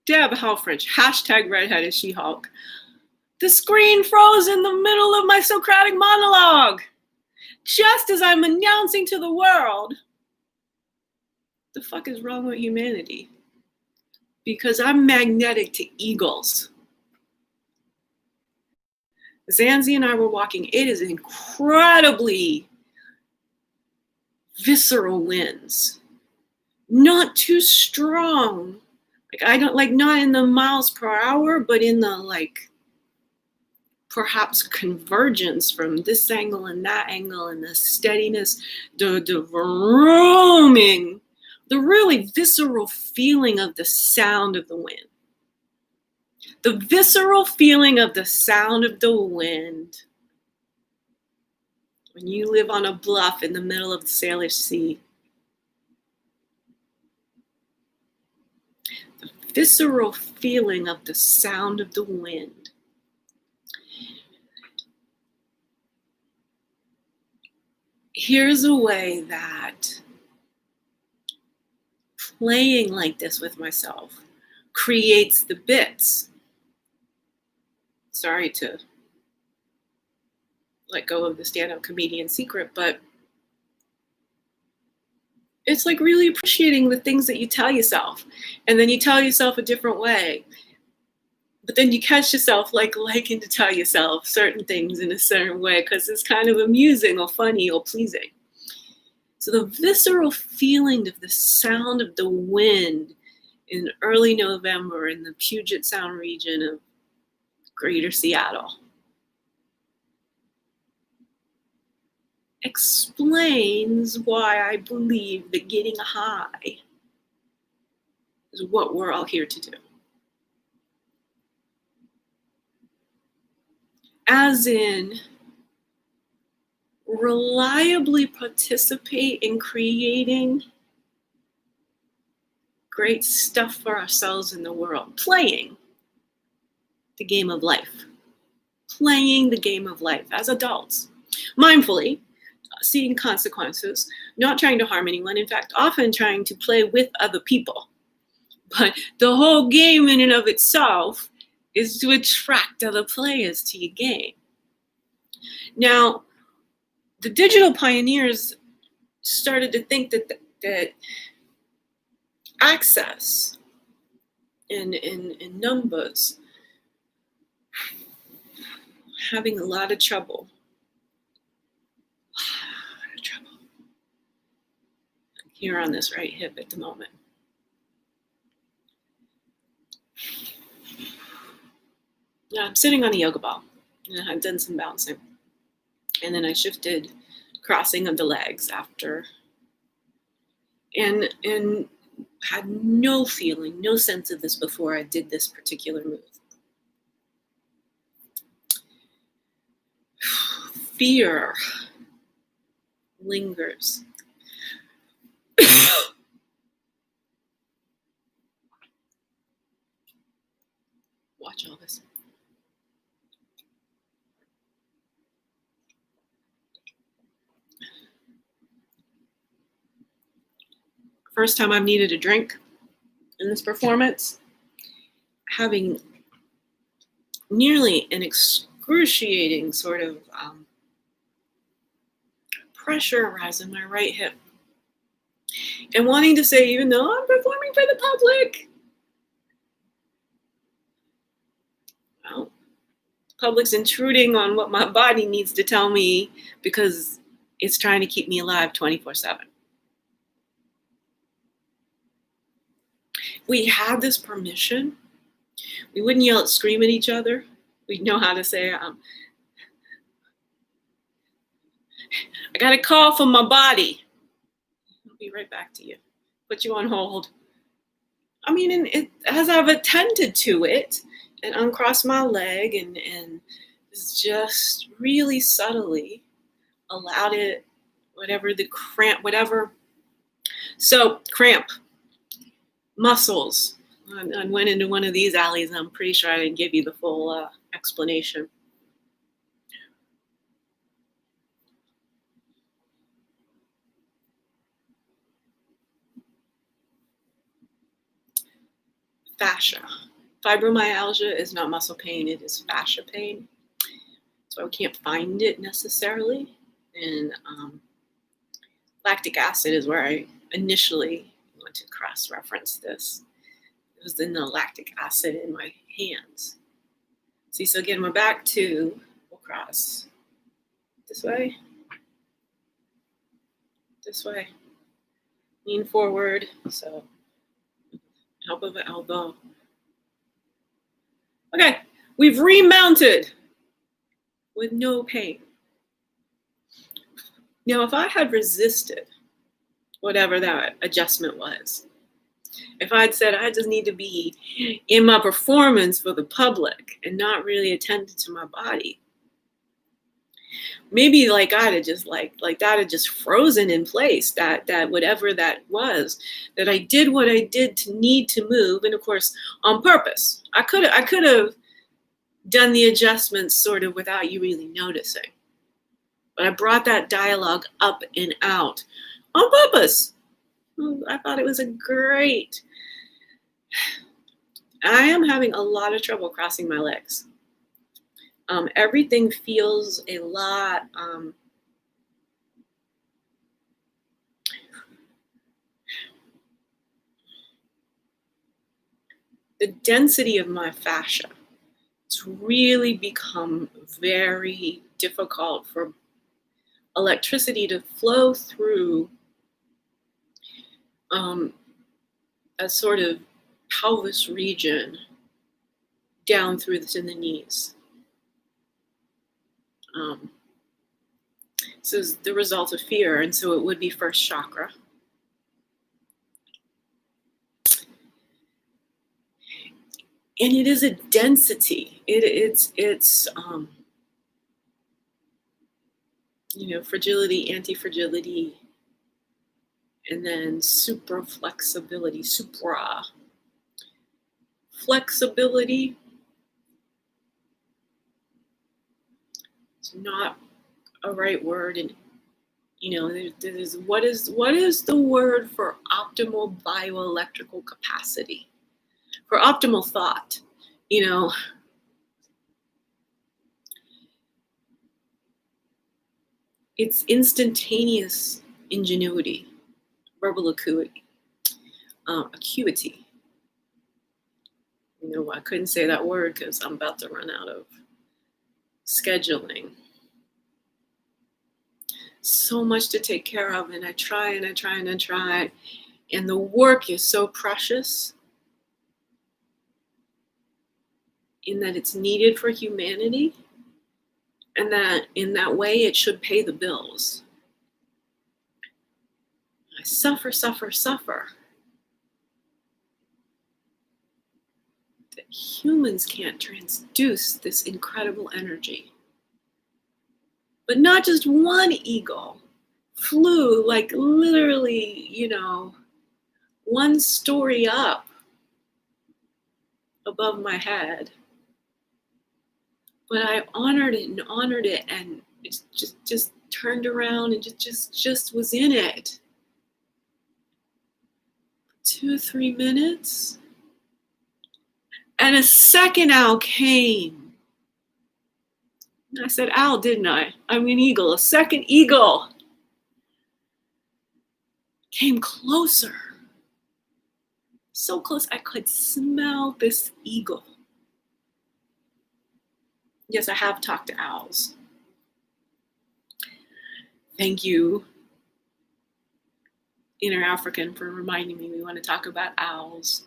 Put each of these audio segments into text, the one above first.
Deb Helfrich, hashtag redheaded She-Hulk. The screen froze in the middle of my Socratic monologue. Just as I'm announcing to the world, the fuck is wrong with humanity? Because I'm magnetic to eagles. Zanzi and I were walking. It is incredibly visceral winds. Not too strong. Not in the miles per hour, but in the perhaps convergence from this angle and that angle, and the steadiness, the roaming, the really visceral feeling of the sound of the wind. The visceral feeling of the sound of the wind when you live on a bluff in the middle of the Salish Sea. The visceral feeling of the sound of the wind. Here's a way that playing like this with myself creates the bits. Sorry to let go of the stand-up comedian secret, but it's like really appreciating the things that you tell yourself, and then you tell yourself a different way. But then you catch yourself liking to tell yourself certain things in a certain way because it's kind of amusing or funny or pleasing. So the visceral feeling of the sound of the wind in early November in the Puget Sound region of Greater Seattle explains why I believe that getting high is what we're all here to do. As in, reliably participate in creating great stuff for ourselves in the world, playing the game of life, playing the game of life as adults, mindfully, seeing consequences, not trying to harm anyone, in fact, often trying to play with other people. But the whole game in and of itself is to attract other players to your game. Now, the digital pioneers started to think that access in numbers, having a lot of trouble. Here on this right hip at the moment. Now I'm sitting on a yoga ball, and I've done some bouncing. And then I shifted crossing of the legs after, and had no feeling, no sense of this before I did this particular move. Fear lingers. Watch all this. First time I've needed a drink in this performance, having nearly an excruciating sort of pressure arise in my right hip. And wanting to say, even though I'm performing for the public, well, the public's intruding on what my body needs to tell me because it's trying to keep me alive 24/7. We had this permission. We wouldn't yell and scream at each other. We'd know how to say, I got a call from my body. I'll be right back to you. Put you on hold. I mean, and as I've attended to it and uncrossed my leg and just really subtly allowed it, cramp, muscles. I went into one of these alleys, and I'm pretty sure I didn't give you the full explanation. fascia. Fibromyalgia is not muscle pain, it is fascia pain. So I can't find it necessarily. And lactic acid is where I initially want to cross-reference this. It was in the lactic acid in my hands. See, so again, we're back to, we'll cross this way, lean forward, so help of an elbow. Okay, we've remounted with no pain. Now, if I had resisted whatever that adjustment was, if I'd said I just need to be in my performance for the public and not really attended to my body, maybe like I'd have just like that had just frozen in place, that whatever that was, that I did what I did to need to move, and of course on purpose. I could have done the adjustments sort of without you really noticing, but I brought that dialogue up and out on purpose. I thought it was a great. I am having a lot of trouble crossing my legs. Everything feels a lot the density of my fascia. It's really become very difficult for electricity to flow through a sort of pelvis region down through to the knees. This is the result of fear, and so it would be first chakra. And it is a density. It's fragility, anti-fragility, and then supra-flexibility, flexibility. It's not a right word, and there's what is the word for optimal bioelectrical capacity, for optimal thought? It's instantaneous ingenuity, verbal acuity. I couldn't say that word because I'm about to run out of scheduling. So much to take care of, and I try, and the work is so precious in that it's needed for humanity, and that in that way it should pay the bills. I suffer. That humans can't transduce this incredible energy. But not just one eagle flew like literally, one story up above my head. But I honored it, and it just turned around and just was in it. 2-3 minutes. And a second owl came. I said owl, didn't I? I mean eagle. A second eagle came closer. So close I could smell this eagle. Yes, I have talked to owls. Thank you, Inner African, for reminding me we want to talk about owls.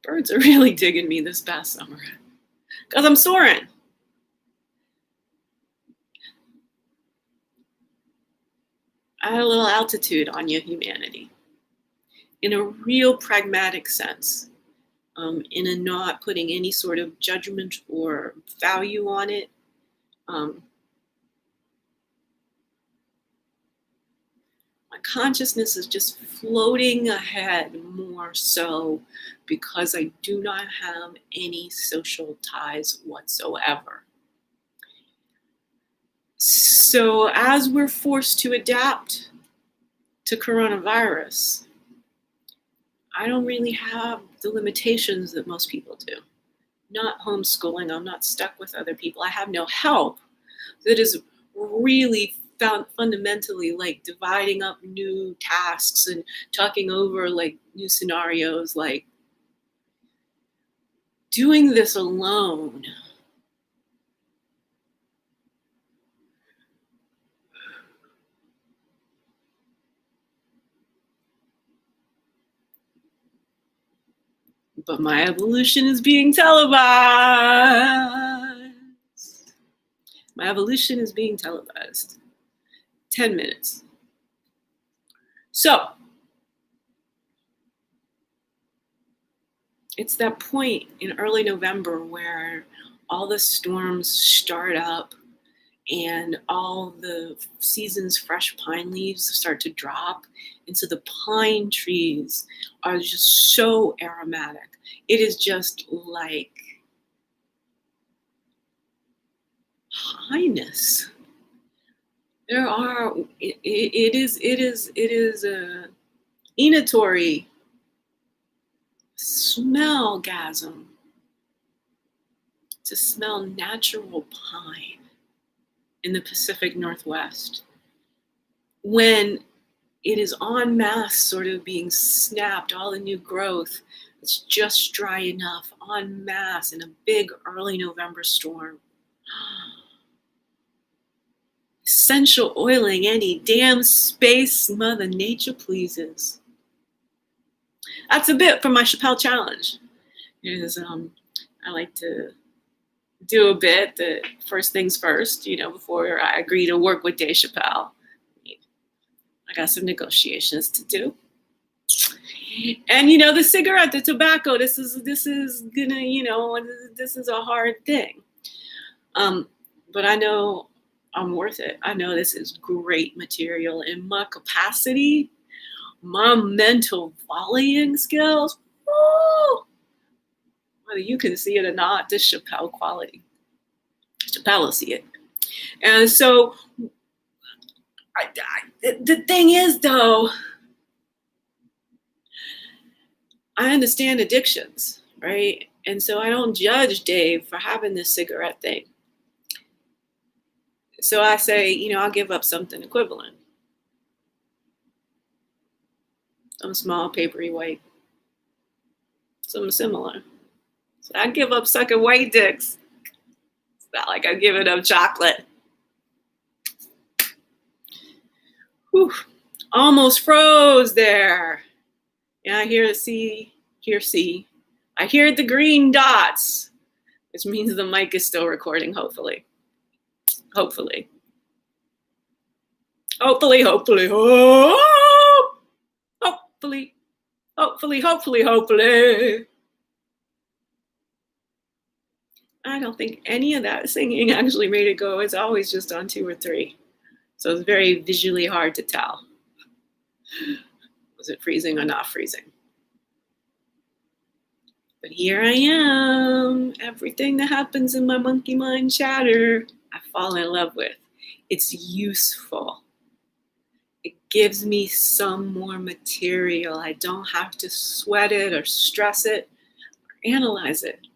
Birds are really digging me this past summer because I'm soaring. I had a little altitude on you, humanity, in a real pragmatic sense, in a not putting any sort of judgment or value on it. My consciousness is just floating ahead more so because I do not have any social ties whatsoever. So as we're forced to adapt to coronavirus, I don't really have the limitations that most people do. Not homeschooling, I'm not stuck with other people. I have no help that is really fundamentally like dividing up new tasks and talking over like new scenarios, like doing this alone. But my evolution is being televised. My evolution is being televised. 10 minutes. So, it's that point in early November where all the storms start up and all the season's fresh pine leaves start to drop. And so the pine trees are just so aromatic. It is just like highness. There are, it is a inatory smell-gasm to smell natural pine in the Pacific Northwest when it is en masse sort of being snapped, all the new growth. It's just dry enough en masse in a big early November storm. Essential oiling any damn space Mother Nature pleases. That's a bit for my Chappelle challenge. Is I like to do a bit that first things first, before I agree to work with Dave Chappelle. I got some negotiations to do. And the cigarette, the tobacco, this is gonna, this is a hard thing. But I know I'm worth it. I know this is great material in my capacity, my mental volleying skills. Woo! Whether you can see it or not, this Chappelle quality. Chappelle will see it. And so the thing is, though, I understand addictions, right? And so I don't judge Dave for having this cigarette thing. So I say, I'll give up something equivalent. Some small papery white. Something similar. So I give up sucking white dicks. It's not like I'm giving up chocolate. Whew. Almost froze there. Yeah, I hear C. I hear the green dots, which means the mic is still recording, hopefully. Hopefully. Oh! Hopefully. I don't think any of that singing actually made it go. It's always just on 2 or 3. So it's very visually hard to tell. Was it freezing or not freezing? But here I am. Everything that happens in my monkey mind chatter, I fall in love with. It's useful. It gives me some more material. I don't have to sweat it or stress it or analyze it.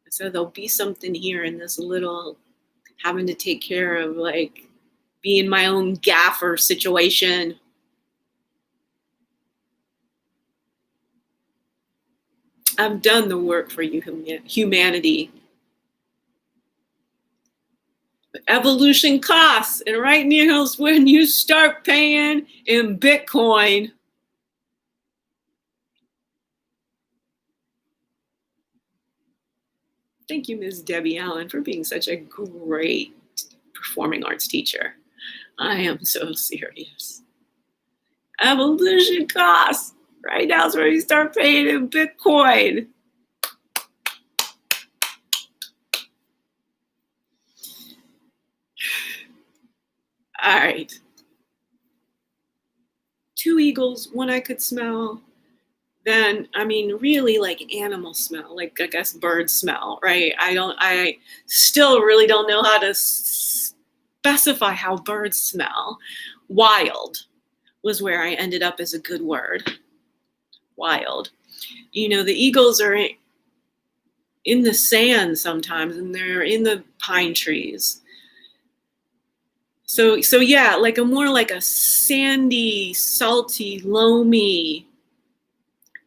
So there'll be something here in this little having to take care of like being my own gaffer situation. I've done the work for you, humanity. But evolution costs, and right now is when you start paying in Bitcoin. Thank you, Ms. Debbie Allen, for being such a great performing arts teacher. I am so serious. Evolution costs. Right now is where you start paying in Bitcoin. All right. 2 eagles, one I could smell. Then, really like animal smell, like I guess bird smell, right? I still really don't know how to specify how birds smell. Wild was where I ended up as a good word. Wild. You know, the eagles are in the sand sometimes, and they're in the pine trees. So yeah, like more like a sandy, salty, loamy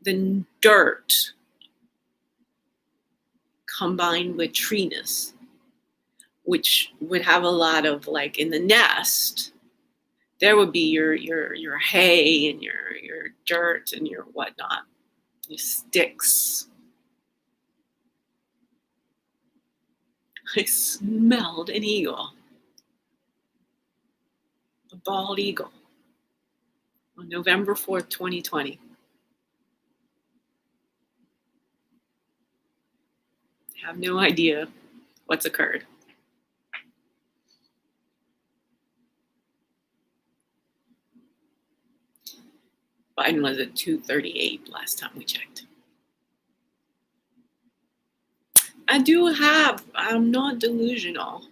than dirt combined with treeness, which would have a lot of, like, in the nest, there would be your hay and your dirt and your whatnot, your sticks. I smelled an eagle, a bald eagle, on November 4th, 2020. I have no idea what's occurred. Biden was at 238 last time we checked. I'm not delusional,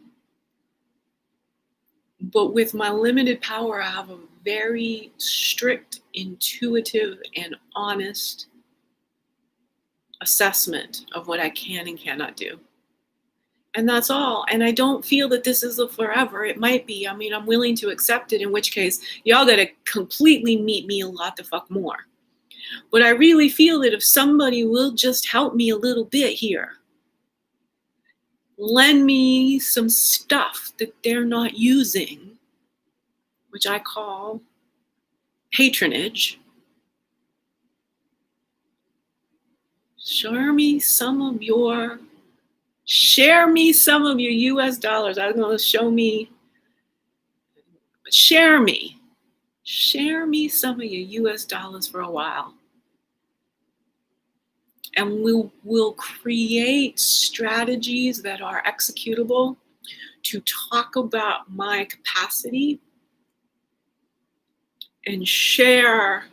but with my limited power, I have a very strict, intuitive, and honest assessment of what I can and cannot do. And that's all. And I don't feel that this is a forever. It might be. I mean, I'm willing to accept it, in which case y'all gotta completely meet me a lot the fuck more. But I really feel that if somebody will just help me a little bit here, lend me some stuff that they're not using, which I call patronage, share me some of your US dollars. I was going to share me some of your US dollars for a while. And we'll create strategies that are executable to talk about my capacity and share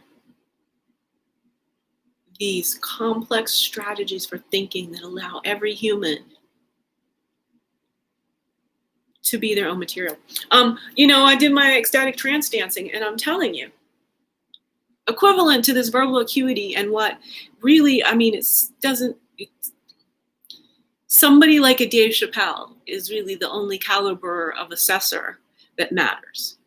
these complex strategies for thinking that allow every human to be their own material. I did my ecstatic trance dancing, and I'm telling you, equivalent to this verbal acuity, and what really, I mean, somebody like a Dave Chappelle is really the only caliber of assessor that matters.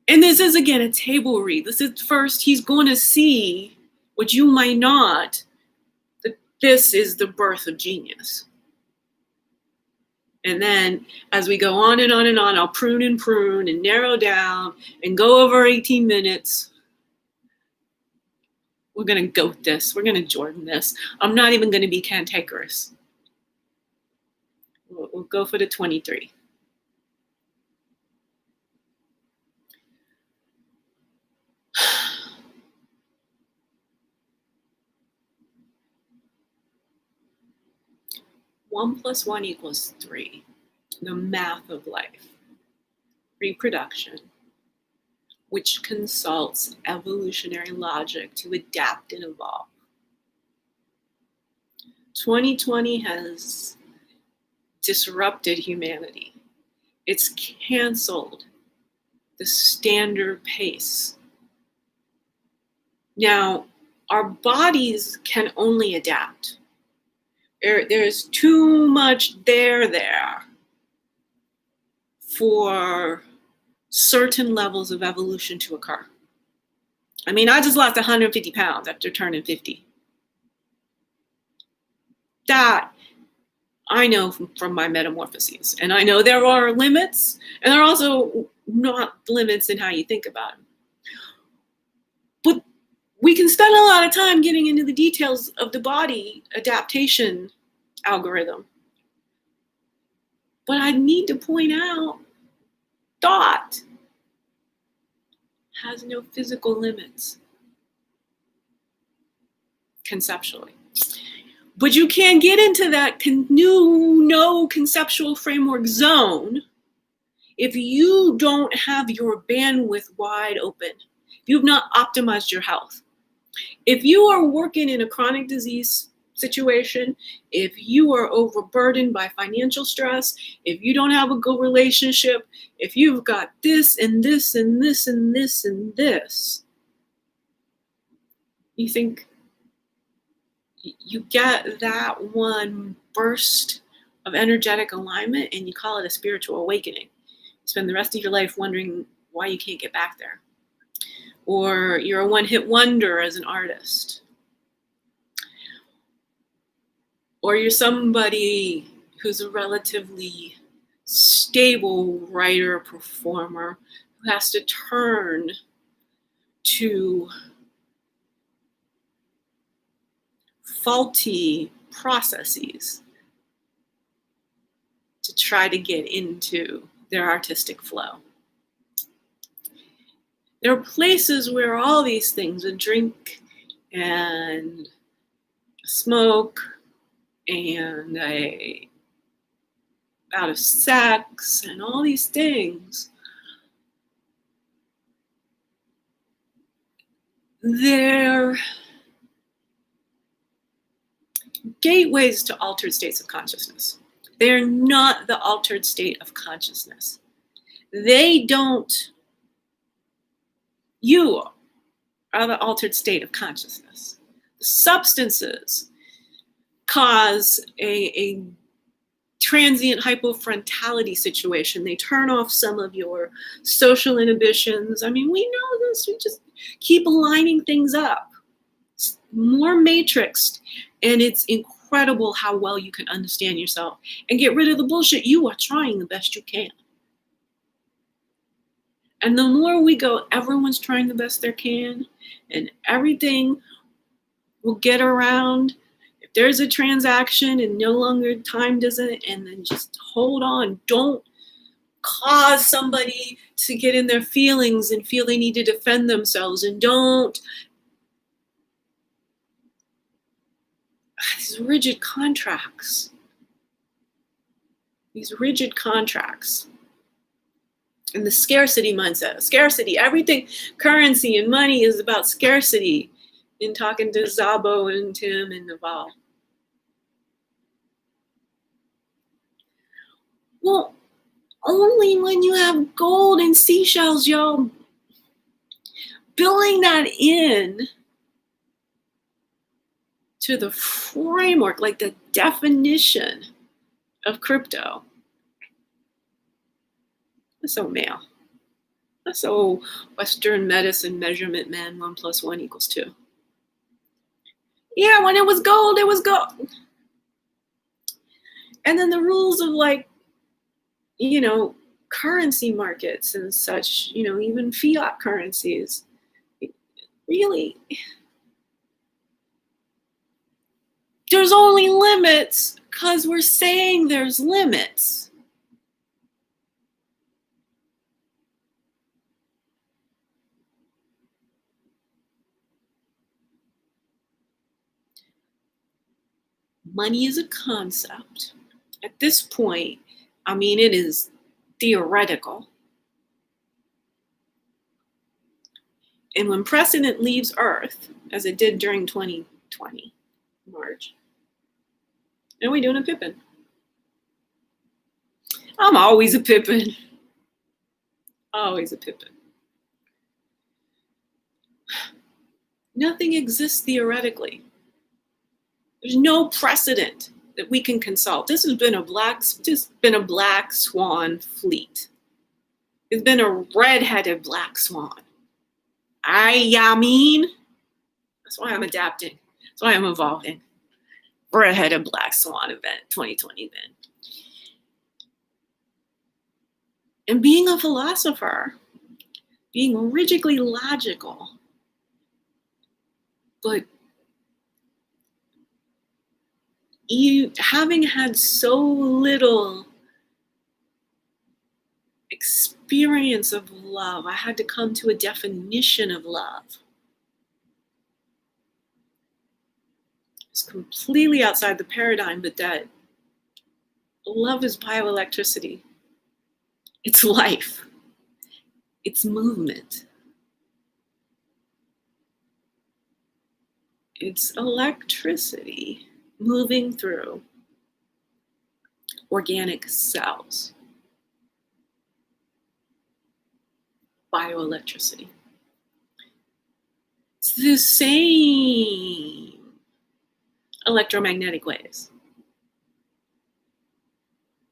And this is, again, a table read. This is first, he's going to see what you might not, that this is the birth of genius. And then as we go on and on and on, I'll prune and narrow down and go over 18 minutes. We're going to goat this. We're going to Jordan this. I'm not even going to be cantankerous. We'll go for the 23. One plus one equals 3. The math of life. Reproduction, which consults evolutionary logic to adapt and evolve. 2020 has disrupted humanity. It's canceled the standard pace. Now, our bodies can only adapt. There's too much there for certain levels of evolution to occur. I mean, I just lost 150 pounds after turning 50. That I know from my metamorphoses. And I know there are limits, and there are also not limits in how you think about them. But we can spend a lot of time getting into the details of the body adaptation algorithm. But I need to point out, thought has no physical limits conceptually. But you can't get into that no conceptual framework zone if you don't have your bandwidth wide open. If you've not optimized your health. If you are working in a chronic disease situation, if you are overburdened by financial stress, if you don't have a good relationship, if you've got this and this and this and this and this, you think you get that one burst of energetic alignment and you call it a spiritual awakening. You spend the rest of your life wondering why you can't get back there. Or you're a one-hit wonder as an artist. Or you're somebody who's a relatively stable writer, performer, who has to turn to faulty processes to try to get into their artistic flow. There are places where all these things, a drink and a smoke and a bout of sex and all these things, they're gateways to altered states of consciousness. They're not the altered state of consciousness. You are the altered state of consciousness. The substances cause a transient hypofrontality situation. They turn off some of your social inhibitions. I mean, we know this. We just keep aligning things up. It's more matrixed, and it's incredible how well you can understand yourself and get rid of the bullshit. You are trying the best you can. And the more we go, everyone's trying the best they can, and everything will get around. If there's a transaction and no longer time doesn't, and then just hold on. Don't cause somebody to get in their feelings and feel they need to defend themselves, and don't. These rigid contracts. And the scarcity mindset. Scarcity, everything, currency and money is about scarcity. In talking to Zabo and Tim and Naval. Well, only when you have gold and seashells, y'all. Building that in to the framework, like the definition of crypto. That's so male. That's so Western medicine measurement man, 1 + 1 = 2. Yeah, when it was gold, it was gold. And then the rules of currency markets and such, even fiat currencies. Really, there's only limits because we're saying there's limits. Money is a concept. At this point, it is theoretical. And when precedent leaves Earth, as it did during 2020, March, and we're doing a Pippin. I'm always a Pippin. Always a Pippin. Nothing exists theoretically. There's no precedent that we can consult. This has been a black swan fleet. It's been a red-headed black swan. That's why I'm adapting. That's why I'm evolving. Red-headed black swan event, 2020 event. And being a philosopher, being rigidly logical, but having had so little experience of love, I had to come to a definition of love. It's completely outside the paradigm, but that love is bioelectricity. It's life. It's movement. It's electricity. moving through organic cells. Bioelectricity. It's the same electromagnetic waves,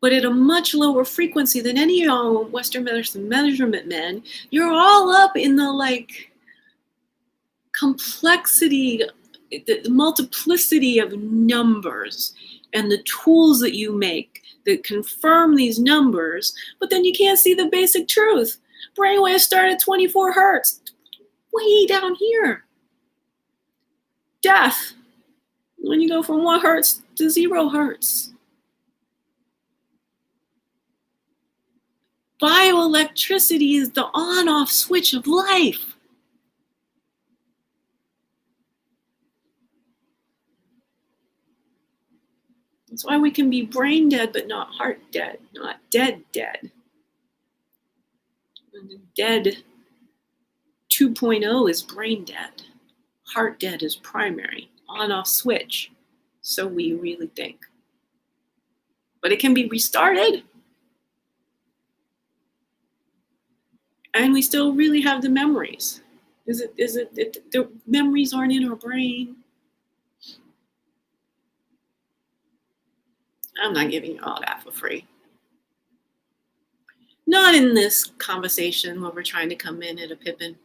but at a much lower frequency than any Western medicine measurement men. You're all up in the complexity, the multiplicity of numbers and the tools that you make that confirm these numbers, but then you can't see the basic truth. Brainwaves start at 24 hertz, way down here. Death, when you go from 1 hertz to 0 hertz. Bioelectricity is the on-off switch of life. That's why we can be brain dead, but not heart dead, not dead dead. And dead 2.0 is brain dead. Heart dead is primary, on-off switch. So we really think. But it can be restarted. And we still really have the memories. The memories aren't in our brain? I'm not giving you all that for free. Not in this conversation where we're trying to come in at a pippin.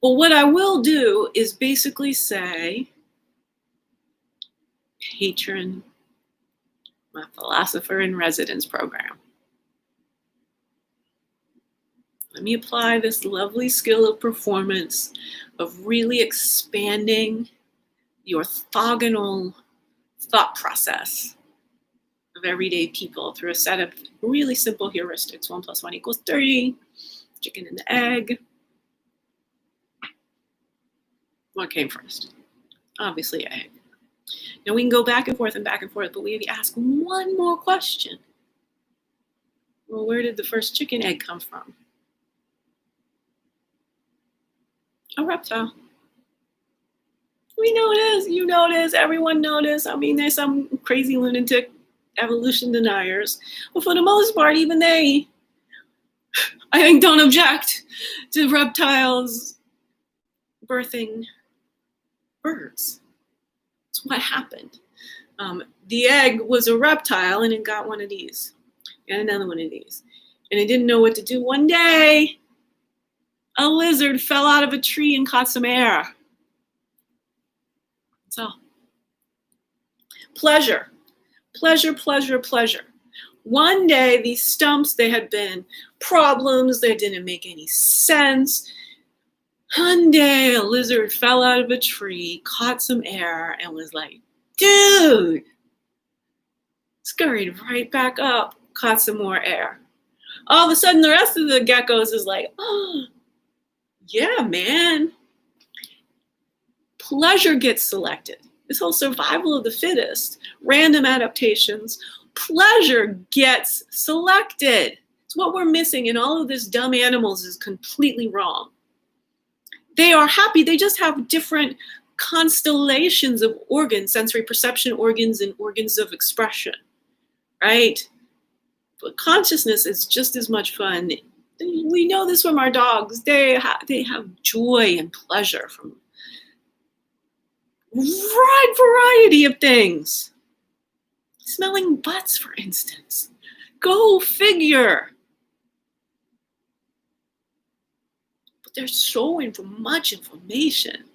But what I will do is basically say, patron, my philosopher in residence program. Let me apply this lovely skill of performance of really expanding the orthogonal thought process of everyday people through a set of really simple heuristics. 1 + 1 = 3, chicken and the egg. What came first? Obviously egg. Now we can go back and forth, but we ask one more question. Well, where did the first chicken egg come from? A reptile. We know this, you know this, everyone knows this. I mean, there's some crazy lunatic evolution deniers, but for the most part, even they, I think, don't object to reptiles birthing birds. That's what happened. The egg was a reptile and it got one of these and another one of these. And it didn't know what to do. One day, a lizard fell out of a tree and caught some air. That's all. Pleasure. Pleasure, pleasure, pleasure. One day, these stumps, they had been problems. They didn't make any sense. One day, a lizard fell out of a tree, caught some air, and was like, dude, scurried right back up, caught some more air. All of a sudden, the rest of the geckos is like, oh, yeah, man. Pleasure gets selected. This whole survival of the fittest, random adaptations, pleasure gets selected. It's what we're missing in all of this dumb animals is completely wrong. They are happy. They just have different constellations of organs, sensory perception organs and organs of expression, right? But consciousness is just as much fun. We know this from our dogs. They have joy and pleasure from a wide variety of things. Smelling butts, for instance. Go figure. But there's so much information.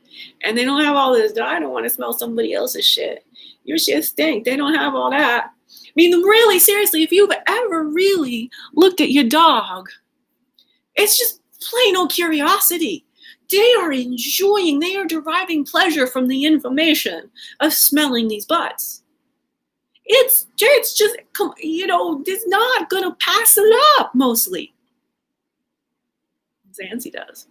And they don't have all this, I don't want to smell somebody else's shit. Your shit stink. They don't have all that. I mean, really, seriously, if you've ever really looked at your dog, it's just plain old curiosity. They are enjoying, they are deriving pleasure from the information of smelling these butts. It's just, it's not going to pass it up, mostly. Zanzi does.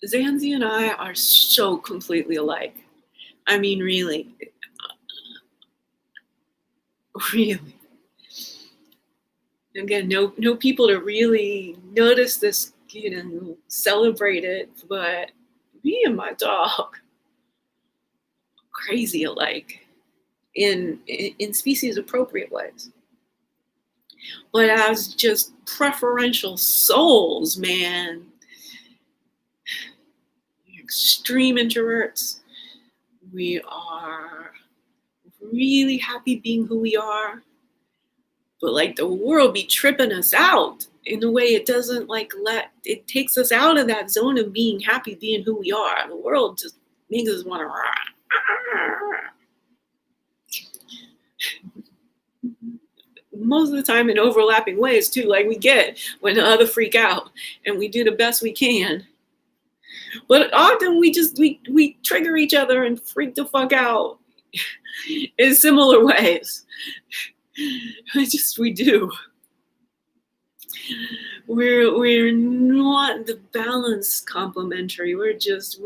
Zanzi and I are so completely alike. I mean, really. Really. Again, no people to really notice this celebrate it. But me and my dog, crazy alike in species appropriate ways. But as just preferential souls, man, we're extreme introverts. We are really happy being who we are. But like the world be tripping us out in a way it doesn't it takes us out of that zone of being happy being who we are. The world just makes us want to most of the time in overlapping ways too. Like we get when the other freak out and we do the best we can. But often we trigger each other and freak the fuck out in similar ways. We do. We're not the balanced complementary. We're just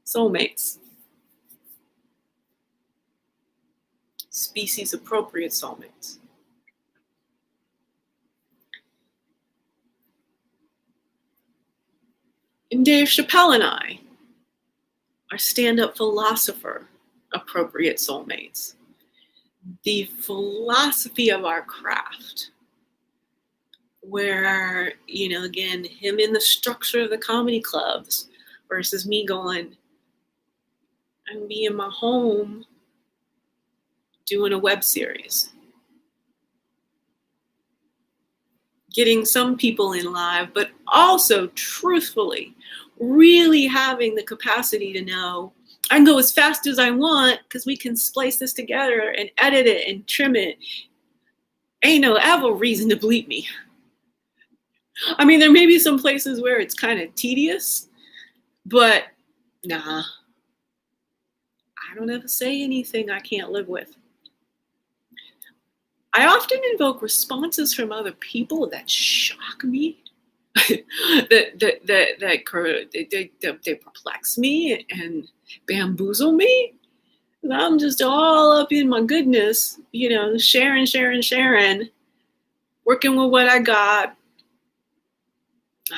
soulmates. Species appropriate soulmates. And Dave Chappelle and I are stand-up philosopher appropriate soulmates. The philosophy of our craft, where, again, him in the structure of the comedy clubs versus me going, I'm be in my home doing a web series. Getting some people in live, but also truthfully, really having the capacity to know I can go as fast as I want because we can splice this together and edit it and trim it. Ain't no ever reason to bleep me. I mean, there may be some places where it's kind of tedious, but nah. I don't ever say anything I can't live with. I often invoke responses from other people that shock me, they perplex me and bamboozle me. And I'm just all up in my goodness, sharing, working with what I got.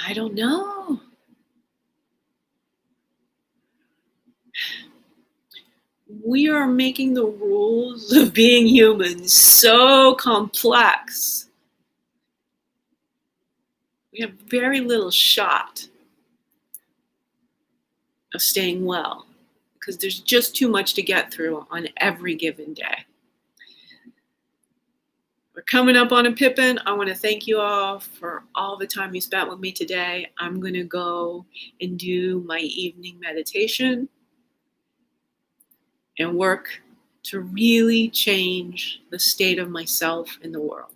I don't know. We are making the rules of being human so complex. We have very little shot of staying well because there's just too much to get through on every given day. We're coming up on a Pippin. I want to thank you all for all the time you spent with me today. I'm going to go and do my evening meditation and work to really change the state of myself in the world.